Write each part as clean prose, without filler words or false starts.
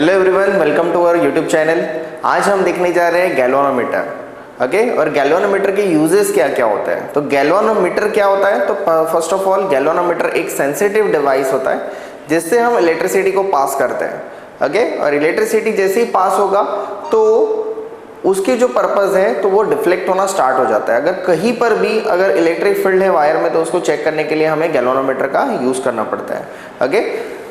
Hello everyone, welcome to our YouTube channel. आज हम देखने जा रहे हैं गैल्वेनोमीटर। ओके, और गैल्वेनोमीटर के यूजेस क्या क्या होते हैं। तो गैल्वेनोमीटर क्या होता है, तो फर्स्ट ऑफ ऑल गैल्वेनोमीटर एक सेंसिटिव डिवाइस होता है जिससे हम इलेक्ट्रिसिटी को पास करते हैं। ओके, और इलेक्ट्रिसिटी जैसे ही पास होगा तो उसकी जो पर्पज़ है तो वो डिफ्लेक्ट होना स्टार्ट हो जाता है। अगर कहीं पर भी अगर इलेक्ट्रिक फील्ड है वायर में तो उसको चेक करने के लिए हमें गैल्वेनोमीटर का यूज़ करना पड़ता है। ओके,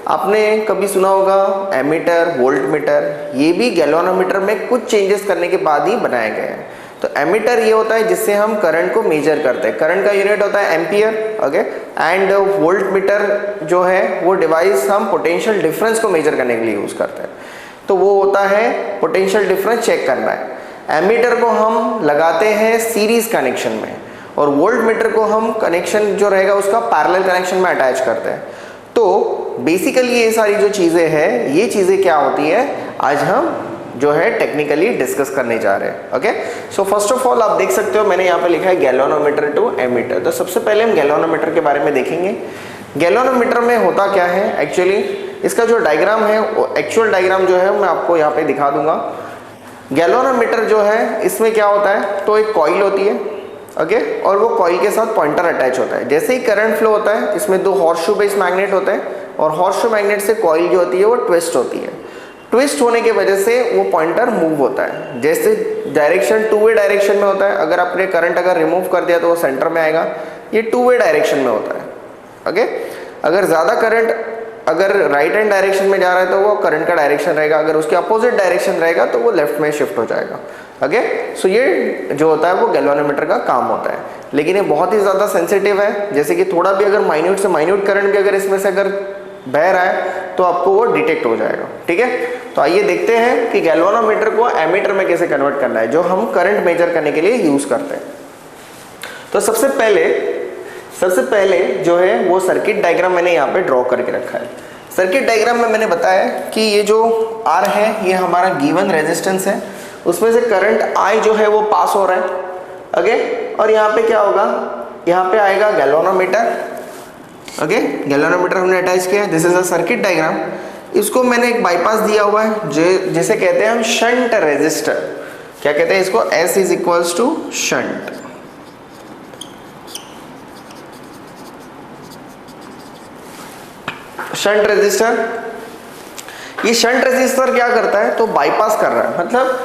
आपने कभी सुना होगा एमीटर, वोल्टमीटर, ये भी गैल्वेनोमीटर में कुछ चेंजेस करने के बाद ही बनाए गए हैं। तो एमीटर ये होता है जिससे हम करंट को मेजर करते हैं। करंट का यूनिट होता है एम्पियर। ओके, एंड वोल्टमीटर जो है वो डिवाइस हम पोटेंशियल डिफरेंस को मेजर करने के लिए यूज़ करते हैं। तो वो होता है पोटेंशियल डिफरेंस चेक करना है। एमीटर को हम लगाते हैं सीरीज कनेक्शन में और वोल्टमीटर को हम कनेक्शन जो रहेगा उसका पैरेलल कनेक्शन में अटैच करते हैं। तो बेसिकली ये सारी जो चीज़ें हैं, ये चीज़ें क्या होती है आज हम जो है टेक्निकली डिस्कस करने जा रहे हैं। Okay, so first of all आप देख सकते हो मैंने यहाँ पे लिखा है गैल्वेनोमीटर टू एमीटर। तो सबसे पहले हम गैल्वेनोमीटर के बारे में देखेंगे। गैल्वेनोमीटर में होता क्या है एक्चुअली, इसका जो डायग्राम है एक्चुअल डायग्राम जो है मैं आपको यहाँ पे दिखा दूंगा। गैल्वेनोमीटर जो है इसमें क्या होता है, तो एक कॉइल होती है। ओके, और वो कॉइल के साथ पॉइंटर अटैच होता है। जैसे ही करंट फ्लो होता है इसमें दो हॉर्सशू बेस मैग्नेट होते हैं और हॉर्सशू मैग्नेट से कॉइल जो होती है वो ट्विस्ट होती है। ट्विस्ट होने की वजह से वो पॉइंटर मूव होता है। जैसे डायरेक्शन टू वे डायरेक्शन में होता है, अगर आपने करंट अगर रिमूव कर दिया तो वो सेंटर में आएगा। ये टू वे डायरेक्शन में होता है। ओके, अगर ज़्यादा करंट अगर राइट हैंड डायरेक्शन में जा रहा है तो वो करंट का डायरेक्शन रहेगा, अगर उसके अपोजिट डायरेक्शन रहेगा तो वो लेफ्ट में शिफ्ट हो जाएगा। ओके, सो ये जो होता है वो गैल्वेनोमीटर का काम होता है। लेकिन ये बहुत ही ज़्यादा सेंसिटिव है, जैसे कि थोड़ा भी अगर माइन्यूट से माइन्यूट करंट भी अगर इसमें से अगर बह रहा है तो आपको वो डिटेक्ट हो जाएगा। ठीक है, तो आइए देखते हैं कि गैल्वेनोमीटर को एमीटर में कैसे कन्वर्ट करना है, जो हम करंट मेजर करने के लिए यूज़ करते हैं। तो सबसे पहले जो है वो सर्किट डायग्राम मैंने यहाँ पे ड्रॉ करके रखा है। सर्किट डायग्राम में मैंने बताया कि ये जो R है ये हमारा गिवन रेजिस्टेंस है, उसमें से करंट I जो है वो पास हो रहा है। ओके, और यहाँ पे क्या होगा, यहाँ पे आएगा गैल्वेनोमीटर। ओके, गैल्वेनोमीटर हमने अटैच किया है। This is a circuit diagram. इसको मैंने एक बाईपास दिया हुआ है जिसे कहते हैं हम शंट रेजिस्टर। क्या कहते हैं इसको, S is equals to shunt. Shunt resistor, ये शंट रेजिस्टर क्या करता है, तो बाईपास कर रहा है। मतलब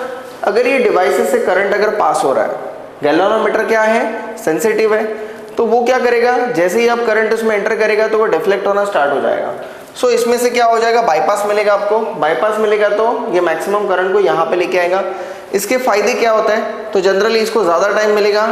अगर ये डिवाइसेस से करंट अगर पास हो रहा है, गैल्वेनोमीटर क्या है, सेंसिटिव है, तो वो क्या करेगा, जैसे ही आप करंट उसमें एंटर करेगा तो वो डिफ्लेक्ट होना स्टार्ट हो जाएगा। सो इसमें से क्या हो जाएगा, बाईपास मिलेगा आपको। बाईपास मिलेगा तो ये मैक्सिमम करंट को यहाँ पे लेके आएगा। इसके फायदे क्या होता है, तो जनरली इसको ज़्यादा टाइम मिलेगा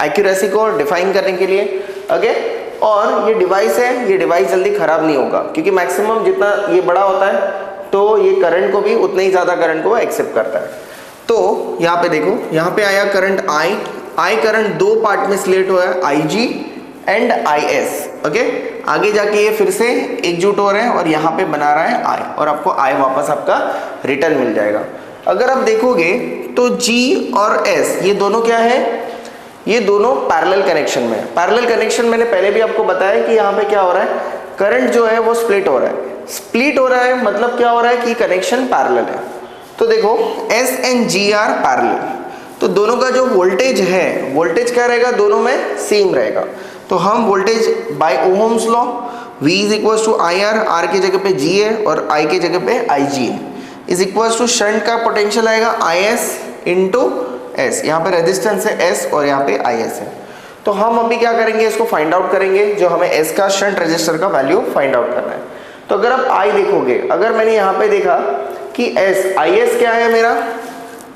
एक्यूरेसी को डिफाइन करने के लिए। ओके, और ये डिवाइस है, ये डिवाइस जल्दी ख़राब नहीं होगा क्योंकि मैक्सिमम जितना ये बड़ा होता है तो ये करंट को भी उतने ही ज़्यादा करंट को एक्सेप्ट करता है। तो यहाँ पे देखो, यहाँ पे आया करंट I करंट दो पार्ट में स्प्लिट हुआ है, IG एंड IS। ओके, आगे जाके ये फिर से एकजुट हो रहे हैं और यहाँ पे बना रहा है I, और आपको I वापस आपका रिटर्न मिल जाएगा। अगर आप देखोगे तो G और S ये दोनों क्या है, ये दोनों पैरेलल कनेक्शन में है। पैरेलल कनेक्शन मैंने पहले भी आपको बताया कि यहाँ पे क्या हो रहा है, करंट जो है वो स्प्लिट हो रहा है। स्प्लिट हो रहा है मतलब क्या हो रहा है कि कनेक्शन पैरेलल है। तो देखो S and G are parallel, तो दोनों का जो वोल्टेज है, वोल्टेज क्या रहेगा, दोनों में सेम रहेगा। तो हम voltage by Ohm's law V is equal to I R, R की जगह पे G है और I की जगह पे IG है, इज इक्वल टू शंट का पोटेंशियल आएगा IS इंटू S। यहाँ पे रेजिस्टेंस है S और यहाँ पे IS है। तो हम अभी क्या करेंगे, इसको फाइंड आउट करेंगे, जो हमें S का शंट रेजिस्टर का वैल्यू फाइंड आउट करना है। तो अगर आप I देखोगे, अगर मैंने यहाँ पे देखा कि IS क्या है मेरा,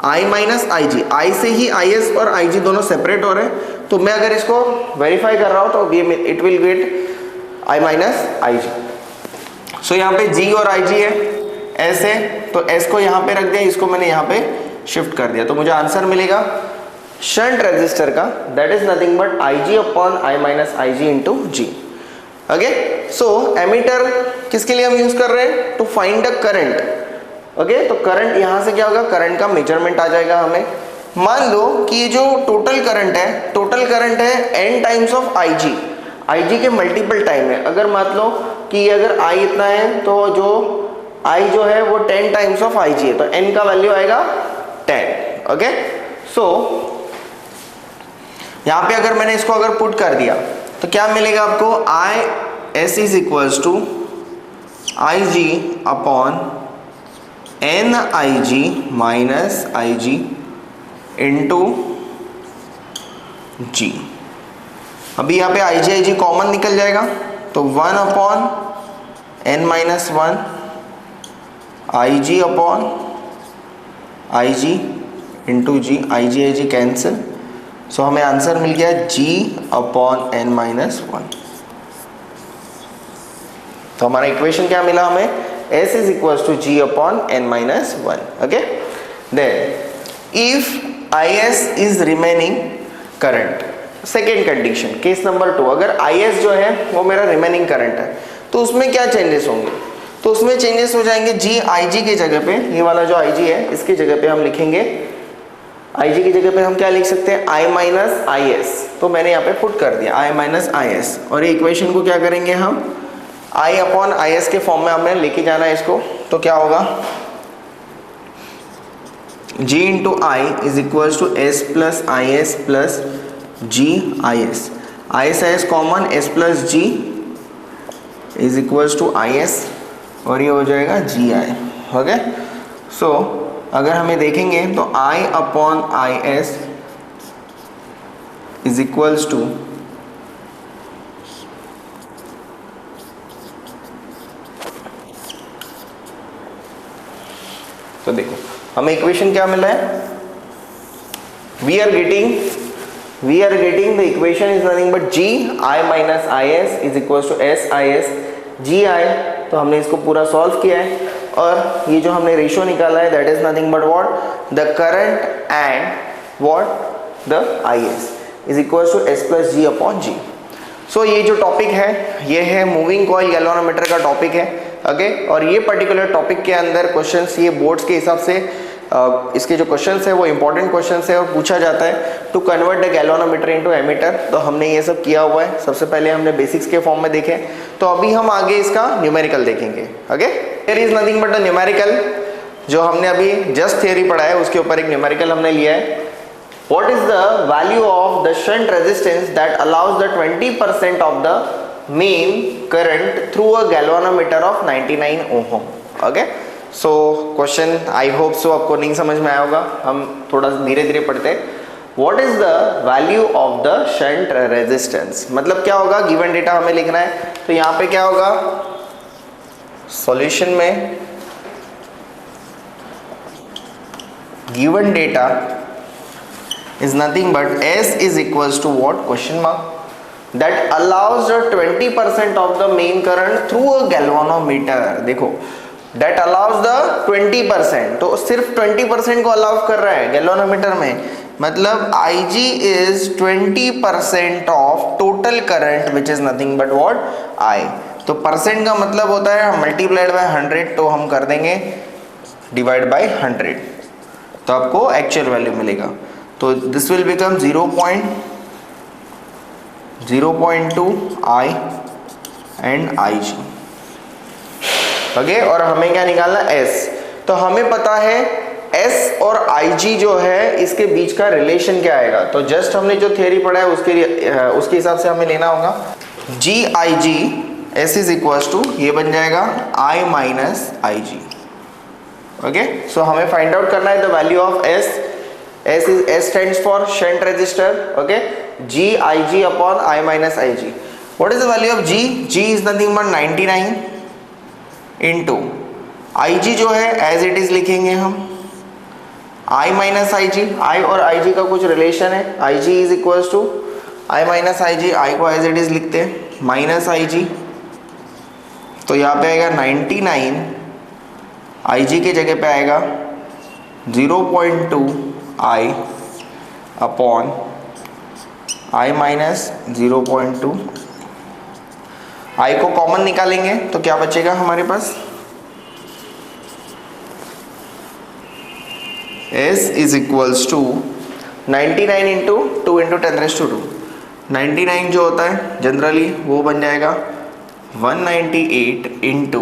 I माइनस IG, I से ही IS और IG दोनों सेपरेट हो रहे हैं। तो मैं अगर इसको वेरीफाई कर रहा हूँ तो ये it will get I minus IG। सो यहाँ पे G और IG है, S है, तो S को यहाँ पे रख दिया, इसको मैंने यहाँ पे शिफ्ट कर दिया, तो मुझे आंसर मिलेगा शंट रेजिस्टर का, that is nothing but IG upon I minus IG into G। Okay, so ammeter किसके लिए हम यूज कर रहे हैं, to find the current. Okay, तो करंट यहाँ से क्या होगा, करंट का मेजरमेंट आ जाएगा हमें। मान लो कि ये जो टोटल करंट है n टाइम्स ऑफ IG के मल्टीपल टाइम है। अगर मान लो कि अगर I इतना है तो जो आई जो है वो 10 टाइम्स ऑफ आई जी है, तो एन का वैल्यू आएगा 10। ओके, सो यहां पे अगर मैंने इसको अगर पुट कर दिया तो क्या मिलेगा आपको, I S is equals to I G upon N I G minus I G into G. अभी यहाँ पे आई जी कॉमन निकल जाएगा, तो 1 upon N minus 1 I G upon I G into G, I G cancel, so हमें answer मिल गया जी upon N minus 1। तो हमारा इक्वेशन क्या मिला हमें, S is equals to G upon n minus 1. Okay, then if IS is remaining current, second condition case number 2, अगर IS जो है वो मेरा रिमेनिंग करंट है तो उसमें क्या चेंजेस होंगे, तो उसमें चेंजेस हो जाएंगे जी आई जी की जगह पे, ये वाला जो आई जी है इसकी जगह पे हम लिखेंगे, आई जी की जगह पे हम क्या लिख सकते हैं, आई माइनस आई एस, तो मैंने यहाँ पे पुट कर दिया आई माइनस आई एस, और ये इक्वेशन को क्या करेंगे हम आई अपॉन आई एस के फॉर्म में हमें लेके जाना है इसको, तो क्या होगा G into I is equal to S plus I S plus G I S, I S common, S plus G is equal to I S, और ये हो जाएगा जी आई। ओके, सो अगर हमें देखेंगे तो I upon I S is equals to तो देखो हमें इक्वेशन क्या मिला है, we are getting the equation is nothing but G I minus I S is equal to S I S G I. तो हमने इसको पूरा सॉल्व किया है, और ये जो हमने रेशियो निकाला है that is nothing but what, the current and what the I S is equal to S plus G upon G. So ये जो टॉपिक है ये है मूविंग कॉइल गैल्वेनोमीटर का टॉपिक है। ओके, और ये पर्टिकुलर टॉपिक के अंदर क्वेश्चंस ये बोर्ड्स के हिसाब से इसके जो क्वेश्चंस है वो इंपॉर्टेंट क्वेश्चंस है, और पूछा जाता है to convert the galvanometer into ammeter. तो हमने ये सब किया हुआ है, सबसे पहले हमने बेसिक्स के फॉर्म में देखे, तो अभी हम आगे इसका न्यूमेरिकल देखेंगे। Okay, here is nothing but the numerical, जो हमने अभी जस्ट थियरी पढ़ा है उसके ऊपर एक न्यूमेरिकल हमने लिया है। What is the value of the shunt resistance that allows the 20% of the main current through a galvanometer of 99 ohm? Okay, so question I hope so आपको नहीं समझ में आया होगा, हम थोड़ा धीरे धीरे पढ़ते हैं। What is the value of the shunt resistance? मतलब क्या होगा, given data हमें लिखना है, तो यहाँ पे क्या होगा, सॉल्यूशन में given data is nothing but S is equals to what, question mark, that allows the 20% of the main current through a galvanometer। देखो that allows the 20%, तो सिर्फ 20% को अलाउ कर रहा है गैल्वेनोमीटर में, मतलब IG is 20% of total current which is nothing but what, I। तो परसेंट का मतलब होता है मल्टीप्लाइड बाय 100, तो हम कर देंगे डिवाइड बाय 100, तो आपको एक्चुअल वैल्यू मिलेगा। तो this will become 0.02 I and I G. Okay, और हमें क्या निकालना, S। तो हमें पता है S और IG जो है इसके बीच का रिलेशन क्या आएगा, तो जस्ट हमने जो थियरी पढ़ा है उसके हिसाब से हमें लेना होगा G I G, S is equal to ये बन जाएगा I minus I G. Okay, so हमें फाइंड आउट करना है the value of S। S stands for shunt resistor. Okay, GIG upon I minus IG. What is the value of G? G is nothing but 99 into IG जो है as it is लिखेंगे हम I minus IG। I और IG का कुछ relation है, IG is equals to I minus IG, I को as it is लिखते हैं माइनस IG, तो यहाँ पे आएगा 99, IG के जगह पे आएगा 0.2 I upon I minus 0.2। I को कॉमन निकालेंगे तो क्या बचेगा हमारे पास, S is equals to 99 into 2 into 10⁻²। 99 जो होता है जनरली वो बन जाएगा 198 इंटू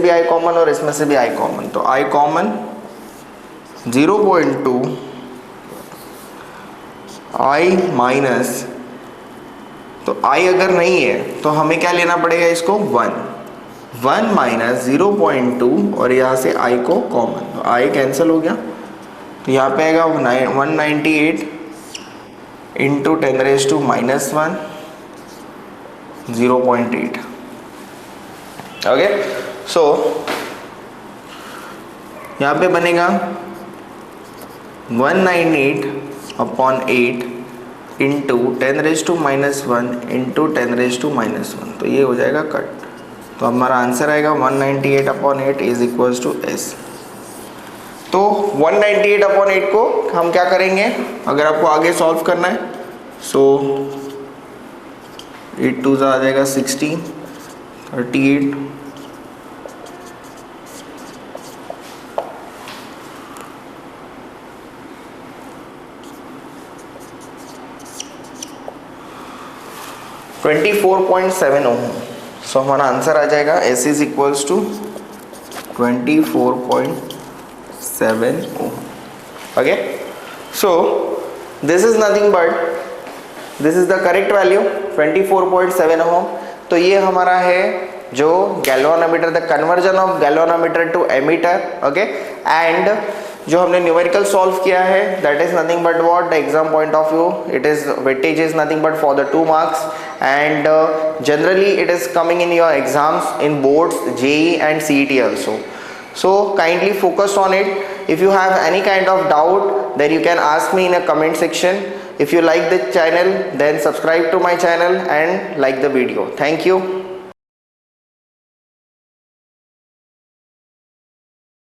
भी आई कॉमन और इसमें से भी आई कॉमन, तो आई कॉमन 0.2 आई माइनस, तो आई अगर नहीं है तो हमें क्या लेना पड़ेगा इसको 1 माइनस 0.2 और यहाँ से आई को कॉमन, तो आई कैंसिल हो गया, तो यहाँ पे आएगा 198 इंटू 10⁻⁻1 0.8। ओके, सो यहाँ पे बनेगा 198/8 इंटू 10⁻⁻1 इंटू 10⁻⁻1, तो ये हो जाएगा कट, तो हमारा आंसर आएगा 198/8 इज इक्वल्स टू एस। तो 198/8 को हम क्या करेंगे, अगर आपको आगे सॉल्व करना है, सो 8 2 आ जाएगा 16, 38, (24.7 ओम। सो हमारा आंसर आ जाएगा S is equals to 24.7 ohm. Okay, so this is nothing but this is the correct value 24.7 ohm. तो ये हमारा है जो galvanometer, the conversion of galvanometer to ammeter. Okay, and जो हमने न्यूमेरिकल सॉल्व किया है that is nothing but what, the exam point of view, it is weightage is nothing but for the 2 marks and generally it is coming in your exams in boards, JEE and CET also. So kindly focus on it. If you have any kind of doubt then you can ask me in a comment section. If you like the channel then subscribe to my channel and like the video. Thank you.